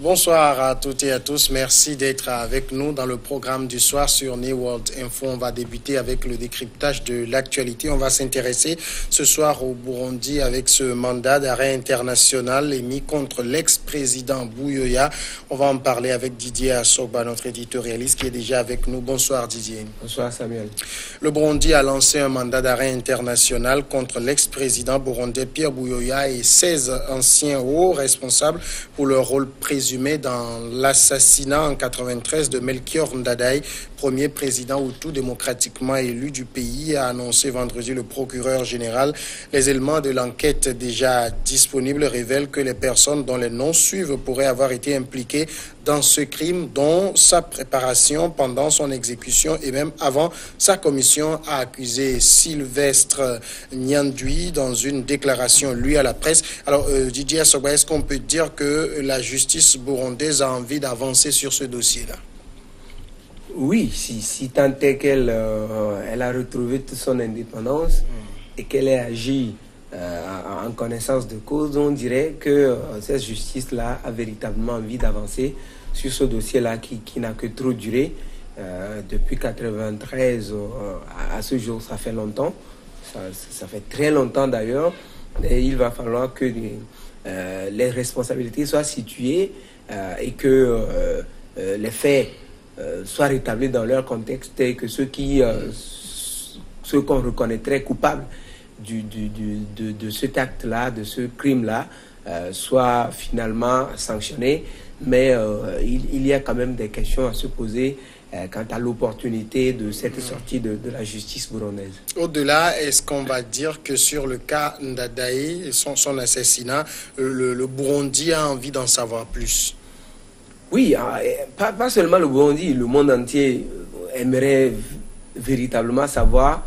Bonsoir à toutes et à tous. Merci d'être avec nous dans le programme du soir sur New World Info. On va débuter avec le décryptage de l'actualité. On va s'intéresser ce soir au Burundi avec ce mandat d'arrêt international émis contre l'ex-président Buyoya. On va en parler avec Didier Assogba, notre éditorialiste qui est déjà avec nous. Bonsoir Didier. Bonsoir Samuel. Le Burundi a lancé un mandat d'arrêt international contre l'ex-président burundais Pierre Buyoya et 16 anciens hauts responsables pour leur rôle présumé dans l'assassinat en 93 de Melchior Ndadaye, premier président hutu démocratiquement élu du pays, a annoncé vendredi le procureur général. Les éléments de l'enquête déjà disponibles révèlent que les personnes dont les noms suivent pourraient avoir été impliquées dans ce crime, dont sa préparation pendant son exécution et même avant sa commission, a accusé Sylvestre Nyandui dans une déclaration lue à la presse. Alors Didier Assogba, est-ce qu'on peut dire que la justice burundaise a envie d'avancer sur ce dossier-là? Oui, si tant est qu'elle elle a retrouvé toute son indépendance et qu'elle ait agi en connaissance de cause, on dirait que cette justice-là a véritablement envie d'avancer sur ce dossier-là qui n'a que trop duré. Depuis 1993 à ce jour, ça fait longtemps. Ça fait très longtemps d'ailleurs. Et il va falloir que les responsabilités soient situées et que les faits soient rétablis dans leur contexte et que ceux qu'on reconnaîtrait coupables de cet acte-là, de ce crime-là, soient finalement sanctionnés. Mais il y a quand même des questions à se poser quant à l'opportunité de cette sortie de la justice burundaise. Au-delà, est-ce qu'on va dire que sur le cas Ndadaye et son assassinat, le Burundi a envie d'en savoir plus? Oui, pas seulement le Burundi, le monde entier aimerait véritablement savoir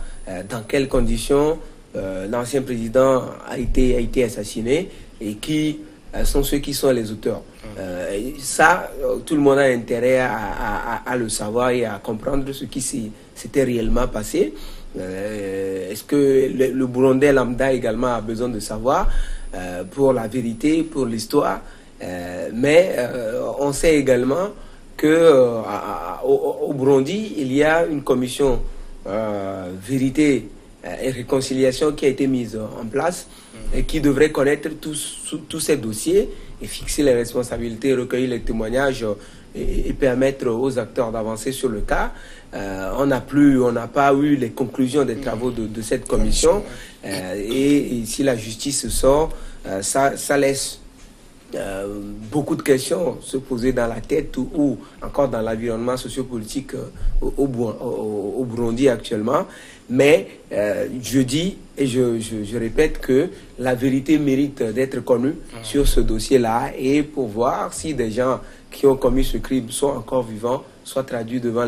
dans quelles conditions l'ancien président a été assassiné et qui sont ceux qui sont les auteurs. Ça, tout le monde a intérêt à le savoir et à comprendre ce qui s'était réellement passé. Est-ce que le Burundais lambda également a besoin de savoir pour la vérité, pour l'histoire? Mais on sait également que au Burundi, il y a une commission vérité et réconciliation qui a été mise en place et qui devrait connaître tous ces dossiers et fixer les responsabilités, recueillir les témoignages et permettre aux acteurs d'avancer sur le cas. On n'a pas eu les conclusions des travaux de cette commission et si la justice sort, ça laisse beaucoup de questions se poser dans la tête ou encore dans l'environnement sociopolitique au Burundi actuellement. Mais je dis et je répète que la vérité mérite d'être connue sur ce dossier-là et pour voir si des gens qui ont commis ce crime sont encore vivants, soient traduits devant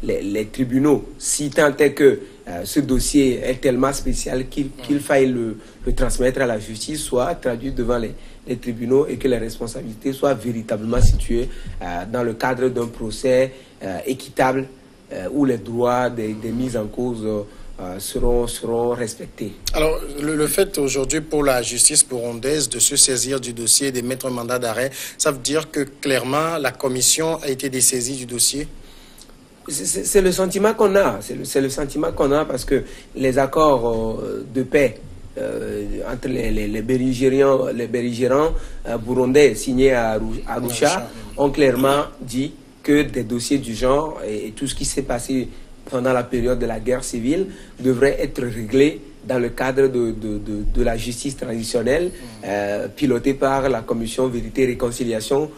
les tribunaux. Si tant est que ce dossier est tellement spécial qu'il faille le transmettre à la justice, soit traduit devant les tribunaux et que les responsabilités soient véritablement situées dans le cadre d'un procès équitable où les droits des mises en cause seront respectés. Alors, le fait aujourd'hui pour la justice burundaise de se saisir du dossier et de mettre un mandat d'arrêt, ça veut dire que clairement la commission a été dessaisie du dossier? C'est le sentiment qu'on a. C'est le sentiment qu'on a parce que les accords de paix entre les belligérants burundais signés à Arusha ont clairement dit que des dossiers du genre et tout ce qui s'est passé pendant la période de la guerre civile devraient être réglés dans le cadre de la justice traditionnelle pilotée par la commission Vérité et Réconciliation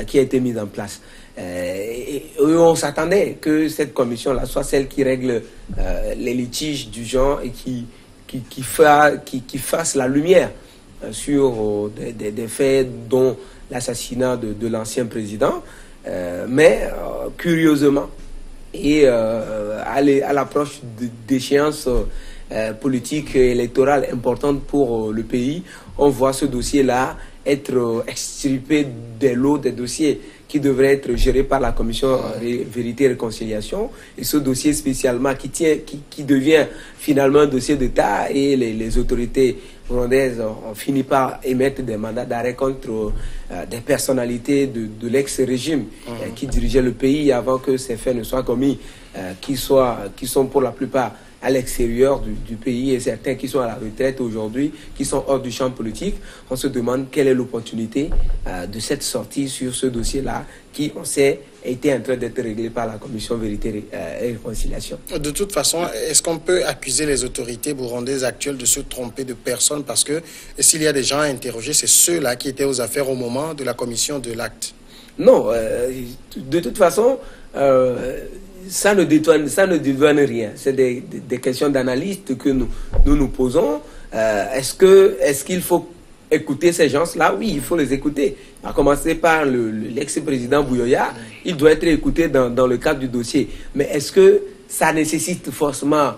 qui a été mise en place. Et on s'attendait que cette commission-là soit celle qui règle les litiges du genre et qui fasse la lumière sur des faits dont l'assassinat de l'ancien président. Mais curieusement, et à l'approche d'échéances politiques et électorales importantes pour le pays, on voit ce dossier-là être extirpés des lots, des dossiers qui devraient être gérés par la commission Vérité et Réconciliation. Et ce dossier spécialement qui devient finalement un dossier d'État, et les autorités burundaises ont fini par émettre des mandats d'arrêt contre des personnalités de l'ex-régime qui dirigeaient le pays avant que ces faits ne soient commis, qui sont pour la plupart à l'extérieur du pays, et certains qui sont à la retraite aujourd'hui, qui sont hors du champ politique. On se demande quelle est l'opportunité de cette sortie sur ce dossier-là, qui, on sait, a été en train d'être réglé par la commission Vérité et Réconciliation. De toute façon, est-ce qu'on peut accuser les autorités burundaises actuelles de se tromper de personne? Parce que s'il y a des gens à interroger, c'est ceux-là qui étaient aux affaires au moment de la commission de l'acte. Non, de toute façon, ça ne dédouane rien. C'est des questions d'analystes que nous posons. Est-ce qu'il faut écouter ces gens-là? Oui, il faut les écouter. À commencer par l'ex-président Buyoya, il doit être écouté dans le cadre du dossier. Mais est-ce que ça nécessite forcément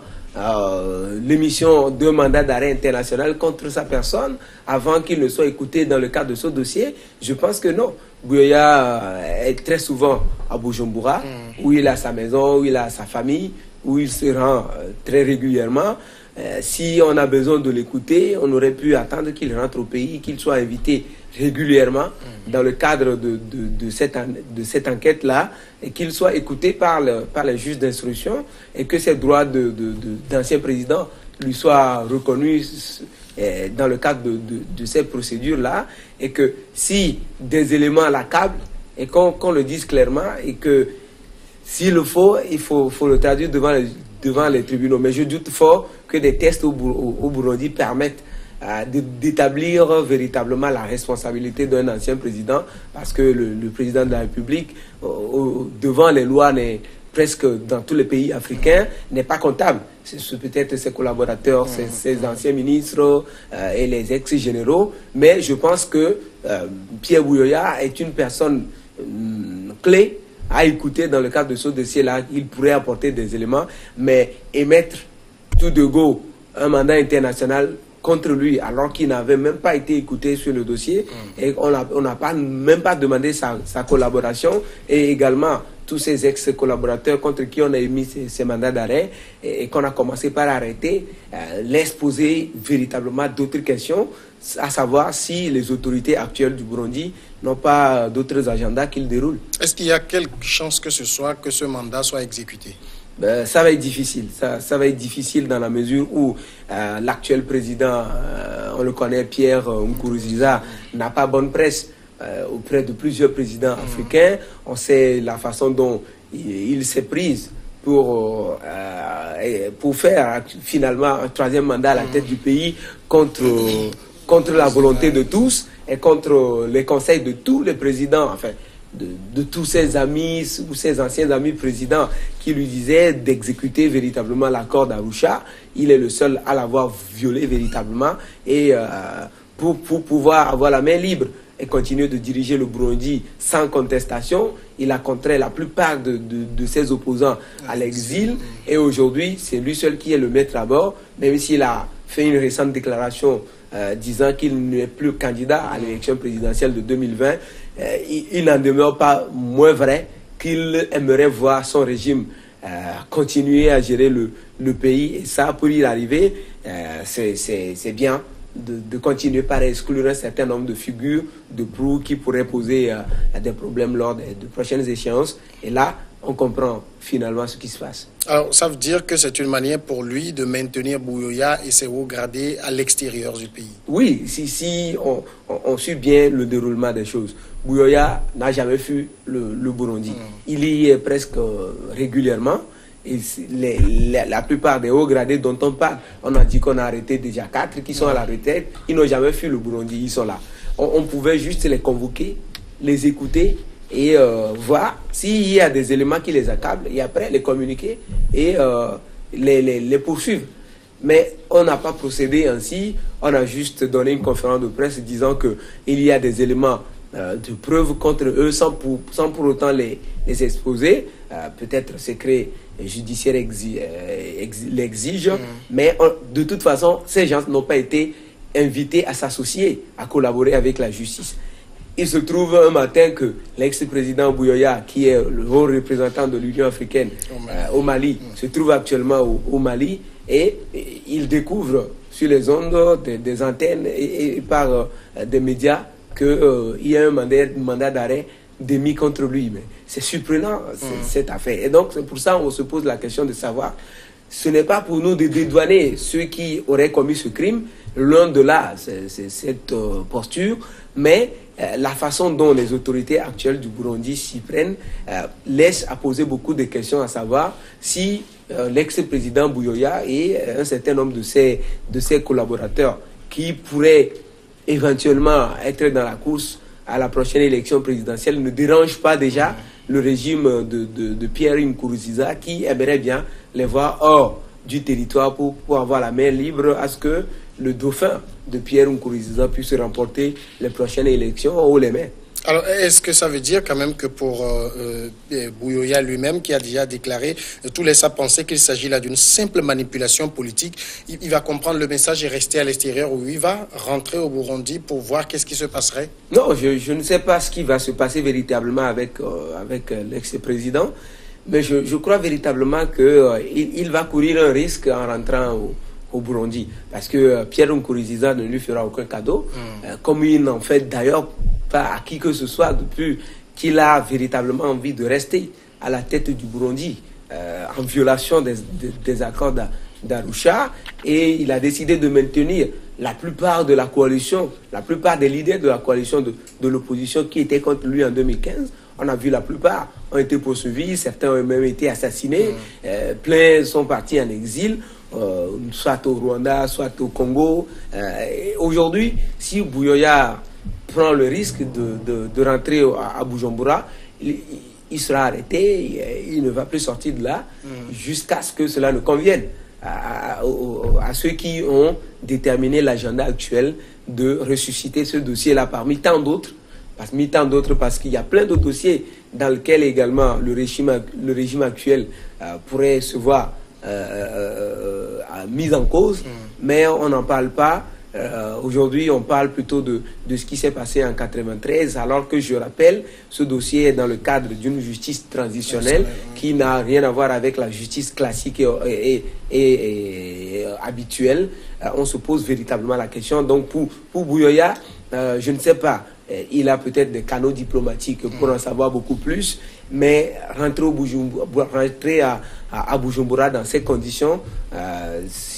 l'émission d'un mandat d'arrêt international contre sa personne avant qu'il ne soit écouté dans le cadre de ce dossier? Je pense que non. Buyoya est très souvent à Bujumbura, où il a sa maison, où il a sa famille, où il se rend très régulièrement. Si on a besoin de l'écouter, on aurait pu attendre qu'il rentre au pays, qu'il soit invité régulièrement dans le cadre de cette enquête-là, et qu'il soit écouté par les juges d'instruction, et que ses droits d'ancien président lui soient reconnus dans le cadre de ces procédures-là, et que si des éléments l'accablent, et qu'on le dise clairement, et que s'il le faut, il faut le traduire devant les tribunaux. Mais je doute fort que des tests au Burundi permettent d'établir véritablement la responsabilité d'un ancien président, parce que le président de la République, devant les lois, presque dans tous les pays africains, n'est pas comptable. C'est peut-être ses collaborateurs, ses anciens ministres et les ex-généraux, mais je pense que Pierre Buyoya est une personne clé à écouter dans le cadre de ce dossier-là. Il pourrait apporter des éléments, mais émettre tout de go un mandat international contre lui, alors qu'il n'avait même pas été écouté sur le dossier, et on n'a même pas demandé sa collaboration, et également tous ces ex-collaborateurs contre qui on a émis ces mandats d'arrêt, et qu'on a commencé par arrêter, laisse poser véritablement d'autres questions, à savoir si les autorités actuelles du Burundi n'ont pas d'autres agendas qu'ils déroulent. Est-ce qu'il y a quelque chance que ce mandat soit exécuté? Ça va être difficile. Ça va être difficile dans la mesure où l'actuel président, on le connaît, Pierre Nkurunziza, n'a pas bonne presse auprès de plusieurs présidents africains. On sait la façon dont il s'est pris pour faire finalement un troisième mandat à la tête du pays contre la volonté de tous et contre les conseils de tous les présidents, enfin, de tous ses amis ou ses anciens amis présidents qui lui disaient d'exécuter véritablement l'accord d'Arusha. Il est le seul à l'avoir violé véritablement, et pour pouvoir avoir la main libre et continuer de diriger le Burundi sans contestation, il a contraint la plupart de ses opposants à l'exil, et aujourd'hui c'est lui seul qui est le maître à bord, même s'il a fait une récente déclaration disant qu'il n'est plus candidat à l'élection présidentielle de 2020. Il n'en demeure pas moins vrai qu'il aimerait voir son régime continuer à gérer le pays. Et ça, pour y arriver, c'est bien de continuer par exclure un certain nombre de figures de proue qui pourraient poser des problèmes lors de prochaines échéances. Et là, on comprend finalement ce qui se passe. Alors, ça veut dire que c'est une manière pour lui de maintenir Buyoya et ses hauts gradés à l'extérieur du pays? Oui, si on suit bien le déroulement des choses. Buyoya n'a jamais fui le Burundi. Il y est presque régulièrement. Et la plupart des hauts gradés dont on parle, on a dit qu'on a arrêté déjà 4 qui sont à la retraite. Ils n'ont jamais fui le Burundi, ils sont là. On pouvait juste les convoquer, les écouter et voir s'il y a des éléments qui les accablent, et après les communiquer et les poursuivre. Mais on n'a pas procédé ainsi, on a juste donné une conférence de presse disant qu'il y a des éléments de preuve contre eux sans pour autant les exposer. Peut-être secret judiciaire l'exige, mais de toute façon, ces gens n'ont pas été invité à s'associer, à collaborer avec la justice. Il se trouve un matin que l'ex-président Buyoya, qui est le haut représentant de l'Union africaine au Mali, se trouve actuellement au Mali, et il découvre sur les ondes des antennes et par des médias qu'il y a un mandat d'arrêt démis contre lui. Mais c'est surprenant, cette affaire. Et donc, c'est pour ça qu'on se pose la question de savoir, ce n'est pas pour nous de dédouaner ceux qui auraient commis ce crime, loin de là, c'est cette posture, mais la façon dont les autorités actuelles du Burundi s'y prennent laisse à poser beaucoup de questions, à savoir si l'ex-président Buyoya et un certain nombre de ses collaborateurs qui pourraient éventuellement être dans la course à la prochaine élection présidentielle ne dérangent pas déjà le régime de Pierre Nkurunziza, qui aimerait bien les voir hors du territoire pour avoir la main libre à ce que le dauphin de Pierre Nkurunziza puisse remporter les prochaines élections haut les mains. Alors, est-ce que ça veut dire quand même que pour Buyoya lui-même, qui a déjà déclaré, tout laisse à penser qu'il s'agit là d'une simple manipulation politique, il va comprendre le message et rester à l'extérieur, ou il va rentrer au Burundi pour voir qu'est-ce qui se passerait? Non, je ne sais pas ce qui va se passer véritablement avec l'ex-président, mais je crois véritablement qu'il va courir un risque en rentrant au Burundi, parce que Pierre Nkurunziza ne lui fera aucun cadeau, comme il n'en fait d'ailleurs pas à qui que ce soit depuis qu'il a véritablement envie de rester à la tête du Burundi, en violation des accords d'Arusha, et il a décidé de maintenir la plupart de la coalition, la plupart des leaders de la coalition de l'opposition qui étaient contre lui en 2015. On a vu la plupart ont été poursuivis, certains ont même été assassinés, plein sont partis en exil, soit au Rwanda, soit au Congo. Aujourd'hui, si Buyoya prend le risque de rentrer à Bujumbura, il sera arrêté, il ne va plus sortir de là jusqu'à ce que cela ne convienne à ceux qui ont déterminé l'agenda actuel de ressusciter ce dossier-là parmi tant d'autres. Parce qu'il y a plein de dossiers dans lesquels également le régime actuel pourrait se voir mis en cause, mais on n'en parle pas. Aujourd'hui, on parle plutôt de ce qui s'est passé en 93, alors que je rappelle, ce dossier est dans le cadre d'une justice transitionnelle qui n'a rien à voir avec la justice classique et habituelle. On se pose véritablement la question. Donc pour Buyoya, je ne sais pas, il a peut-être des canaux diplomatiques pour en savoir beaucoup plus, mais rentrer à Bujumbura dans ces conditions,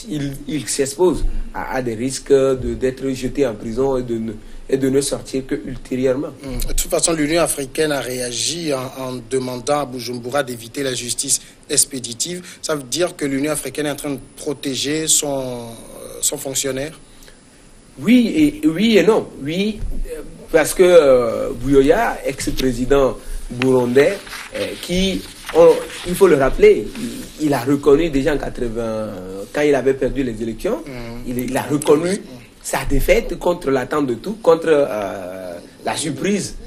il s'expose à des risques d'être jeté en prison et de ne sortir que ultérieurement. De toute façon, l'Union africaine a réagi en demandant à Bujumbura d'éviter la justice expéditive. Ça veut dire que l'Union africaine est en train de protéger son fonctionnaire? Oui et non. Oui, parce que Buyoya, ex-président burundais, il faut le rappeler, il a reconnu déjà en 80, quand il avait perdu les élections, il a reconnu sa défaite contre l'attente de tout, contre la surprise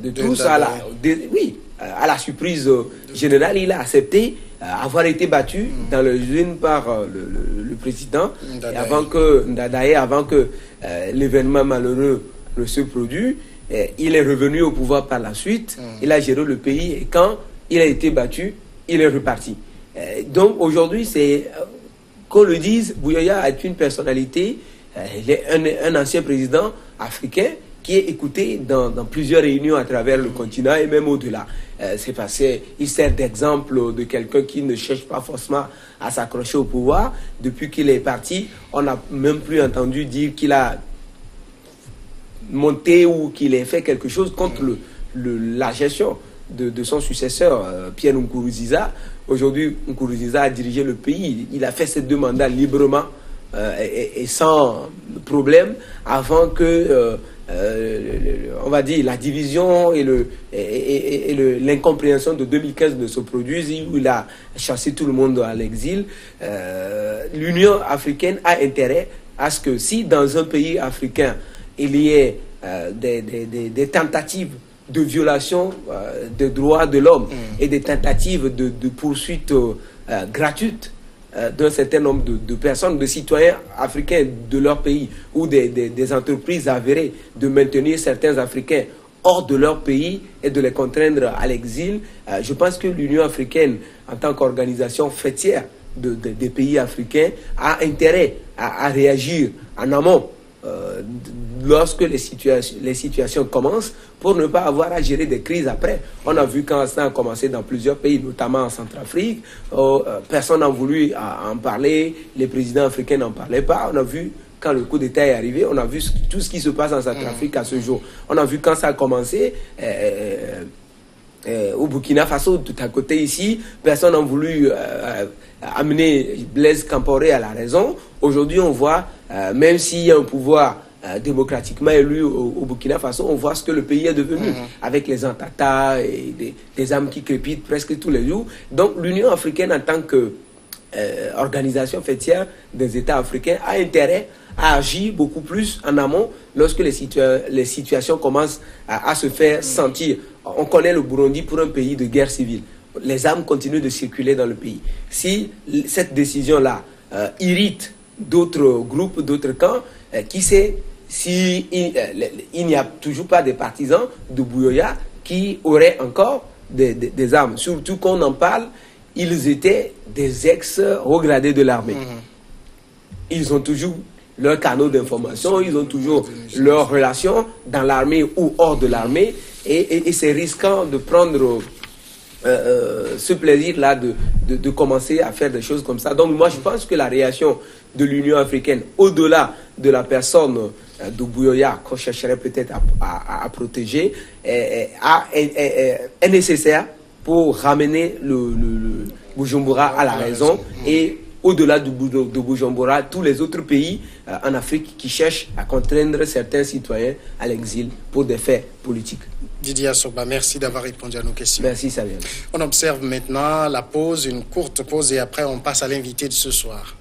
de tous. À la surprise générale, il a accepté avoir été battu dans le l'urne par le président, avant que l'événement malheureux ne se produise. Il est revenu au pouvoir par la suite, il a géré le pays, et quand il a été battu, il est reparti. Donc aujourd'hui, c'est, qu'on le dise, Buyoya est une personnalité, il est un ancien président africain qui est écouté dans plusieurs réunions à travers le continent et même au-delà. Il sert d'exemple de quelqu'un qui ne cherche pas forcément à s'accrocher au pouvoir. Depuis qu'il est parti, on n'a même plus entendu dire qu'il a monté ou qu'il ait fait quelque chose contre la gestion de son successeur, Pierre Nkurunziza. Aujourd'hui, Nkurunziza a dirigé le pays. Il a fait ses 2 mandats librement et sans problème, avant que on va dire la division et l'incompréhension de 2015 ne se produisent, où il a chassé tout le monde à l'exil. L'Union africaine a intérêt à ce que, si dans un pays africain il y ait des tentatives de violation des droits de l'homme et des tentatives de poursuites gratuites d'un certain nombre de personnes, de citoyens africains de leur pays ou des entreprises avérées de maintenir certains Africains hors de leur pays et de les contraindre à l'exil, je pense que l'Union africaine, en tant qu'organisation fêtière des pays africains, a intérêt à réagir en amont lorsque les situations commencent, pour ne pas avoir à gérer des crises après. On a vu quand ça a commencé dans plusieurs pays, notamment en Centrafrique, personne n'a voulu en parler, les présidents africains n'en parlaient pas. On a vu quand le coup d'État est arrivé, on a vu tout ce qui se passe en Centrafrique à ce jour. On a vu quand ça a commencé au Burkina Faso, tout à côté ici, personne n'a voulu amener Blaise Compaoré à la raison. Aujourd'hui, on voit, même s'il y a un pouvoir démocratiquement élu au Burkina Faso, on voit ce que le pays est devenu, avec les attentats et des âmes qui crépitent presque tous les jours. Donc l'Union africaine, en tant que organisation fêtière des États africains, a intérêt à agir beaucoup plus en amont lorsque les situations commencent à se faire sentir. On connaît le Burundi pour un pays de guerre civile. Les armes continuent de circuler dans le pays. Si cette décision-là irrite d'autres groupes, d'autres camps, qui sait s'il n'y a toujours pas des partisans de Buyoya qui auraient encore des armes. Surtout qu'on en parle, ils étaient des ex-regradés de l'armée. Ils ont toujours leurs canaux d'information, ils ont toujours leurs relations dans l'armée ou hors de l'armée, et c'est risquant de prendre ce plaisir-là de commencer à faire des choses comme ça. Donc moi je pense que la réaction de l'Union africaine, au-delà de la personne de Buyoya qu'on chercherait peut-être à protéger, est nécessaire pour ramener le Bujumbura à la raison, et au-delà de Bujumbura, tous les autres pays en Afrique qui cherchent à contraindre certains citoyens à l'exil pour des faits politiques. Didier Assoba, merci d'avoir répondu à nos questions. Merci Samuel. On observe maintenant la pause, une courte pause, et après on passe à l'invité de ce soir.